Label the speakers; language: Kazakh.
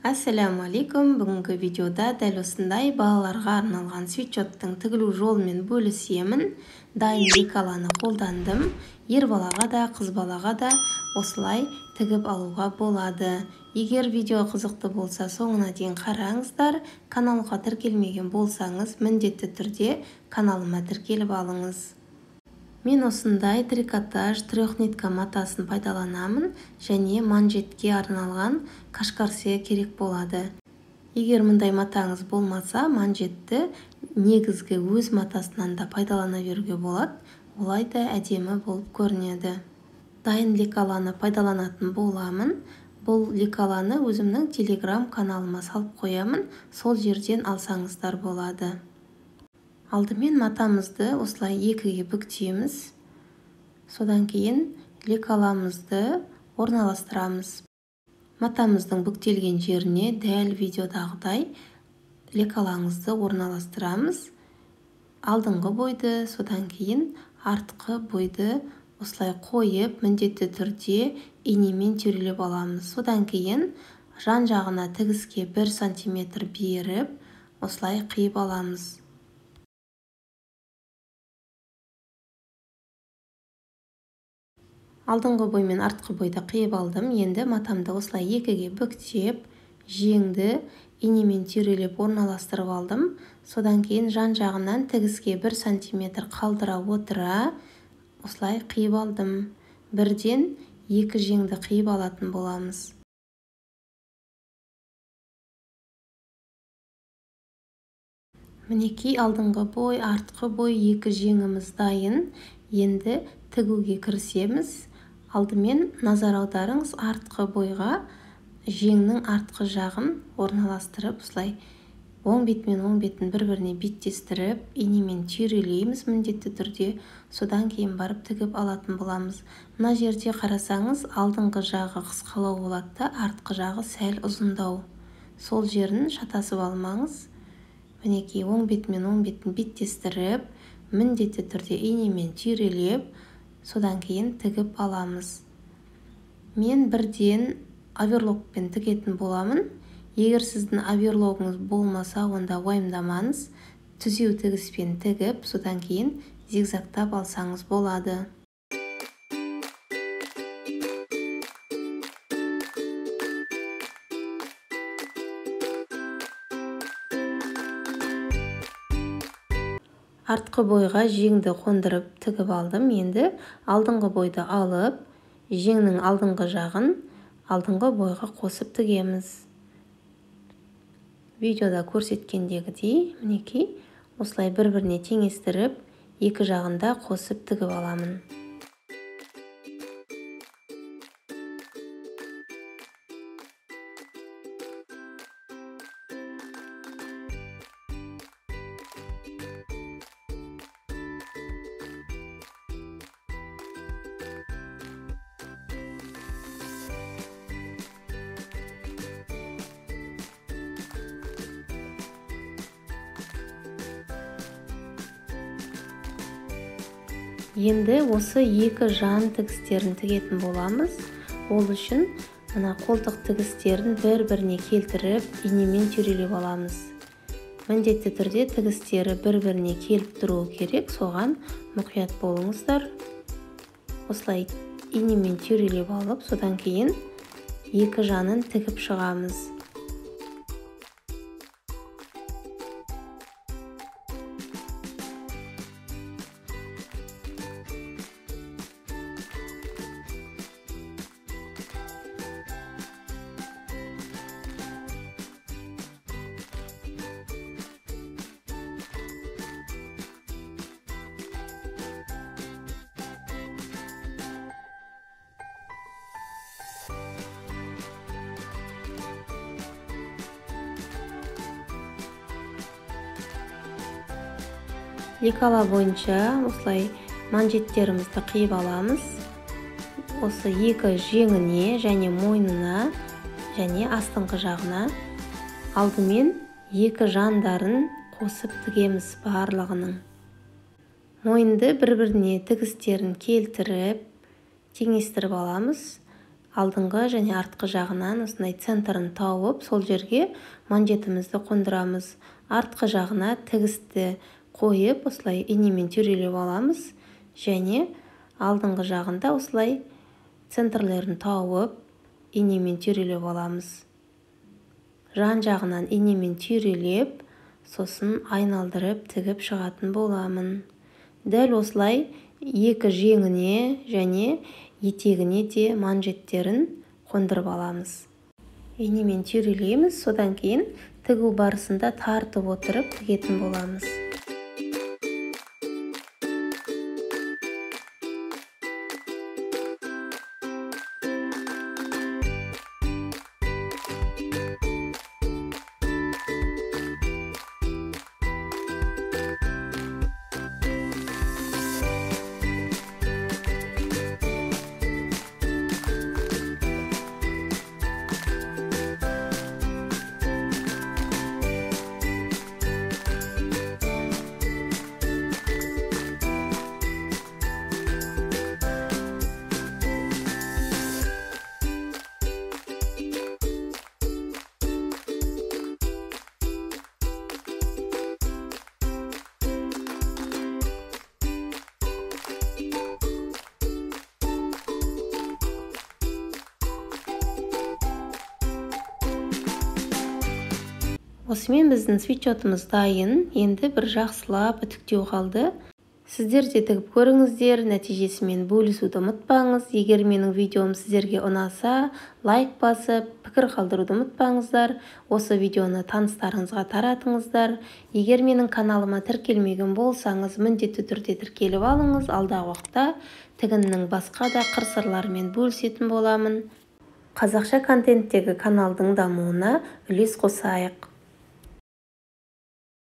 Speaker 1: Ассаламу алейкум. Бүгінгі видеода дәл осындай балаларға арналған свитшоттың тігілу жолымен бөлісемін. Дайын лекаланы қолдандым. Ер балаға да, қыз балаға да осылай тігіп алуға болады. Егер видео қызықты болса, соңына дейін қараңыздар. Каналға тіркелмеген болсаңыз, міндетті түрде каналыма тіркеліп алыңыз. Мен осындай трикотаж трехнитка матасын пайдаланамын және манжетке арналған кашкарсе керек болады. Егер мұндай матаңыз болмаса, манжетті негізгі өз матасынан да пайдалана беруге болады. Олай да әдемі болып көрінеді. Дайын лекаланы пайдаланатын боламын. Бұл лекаланы өзімнің телеграм каналыма салып қоямын. Сол жерден алсаңыздар болады. Алдымен матамызды осылай екіге бүктейміз. Содан кейін лекаламызды орналастырамыз. Матамыздың бүктелген жеріне дәл видеодағыдай лекалаңызды орналастырамыз. Алдыңғы бойды, содан кейін артқы бойды осылай қойып, міндетті түрде инемен түйрелеп аламыз. Содан кейін жан жағына тігіске 1 см беріп, осылай қиып аламыз. Алдыңғы бой мен артқы бойды қиып алдым. Енді матамды осылай екіге бүктеп, жеңді инемен түйрелеп орналастырып алдым. Содан кейін жан жағынан тігіске 1 см қалдыра отыра, осылай қиып алдым. Бірден 2 жеңді қиып алатын боламыз. Мінекей алдыңғы бой, артқы бой 2 жеңіміз дайын. Енді тігуге кірісеміз. Алдымен назар аударыңыз, артқы бойға жеңнің артқы жағын орналастырып, осылай оң бет мен оң бетін бір-біріне беттестіріп, инемен түйрелейміз міндетті түрде. Содан кейін барып тігіп алатын боламыз. Мына жерде қарасаңыз, алдыңғы жағы қысқалау болады да, артқы жағы сәл ұзындау. Сол жерін шатасып алмаңыз. Мінекей оң бет мен оң бетін беттестіріп, міндетті түрде инемен түйрелеп, содан кейін тігіп аламыз. Мен бірден оверлокпен тігетін боламын. Егер сіздің оверлогыңыз болмаса, онда уайымдамаңыз. Түзеу тігіспен тігіп, содан кейін зигзагтап алсаңыз болады. Артқы бойға жеңді қондырып тігіп алдым. Енді алдыңғы бойды алып, жеңнің алдыңғы жағын алдыңғы бойға қосып тігеміз. Видеода көрсеткендегідей, мінекей, осылай бір-біріне теңестіріп, екі жағында қосып тігіп аламын. Енді осы екі жан тігістерін тігетін боламыз. Ол үшін мына қолтық тігістерін бір-біріне келтіріп, инемен түйрелеп аламыз. Міндетті түрде тігістері бір-біріне келіп тұруы керек, соған мұқият болыңыздар. Осылай инемен түйрелеп алып, содан кейін екі жанын тігіп шығамыз. Лекала бойынша осылай манжеттерімізді қиып аламыз. Осы екі жеңіне және мойнына және астыңғы жағына алдымен екі жандарын қосып тігеміз барлығының. Мойынды бір-біріне тігістерін келтіріп, теңестіріп аламыз. алдыңғы және артқы жағынан осындай центрін тауып, сол жерге манжетімізді қондырамыз. Артқы жағына тігісті қойып, осылай инемен түйрелеп аламыз. Және алдыңғы жағында осылай центрлерін тауып, инемен түйрелеп аламыз. Жан жағынан инемен түйрелеп, сосын айналдырып тігіп шығатын боламын. Дәл осылай екі жеңіне және етегіне де манжеттерін қондырып аламыз. Инемен түйрелейміз, содан кейін тігу барысында тартып отырып тігетін боламыз. Осымен біздің свитшотымыз дайын. Енді бір жақсылап үтіктеу қалды. Сіздер де тігіп көріңіздер, нәтижесімен бөлісуді ұмытпаңыз. Егер менің видеом сіздерге ұнаса, лайк басып, пікір қалдыруды ұмытпаңыздар. Осы видеоны таныстарыңызға таратыңыздар. Егер менің каналыма тіркелмеген болсаңыз, міндетті түрде тіркеліп алыңыз. Алдағы уақытта тігіннің басқа да қыр-сырларымен бөлісетін боламын. Қазақша контенттегі каналдың дамуына үлес қосайық.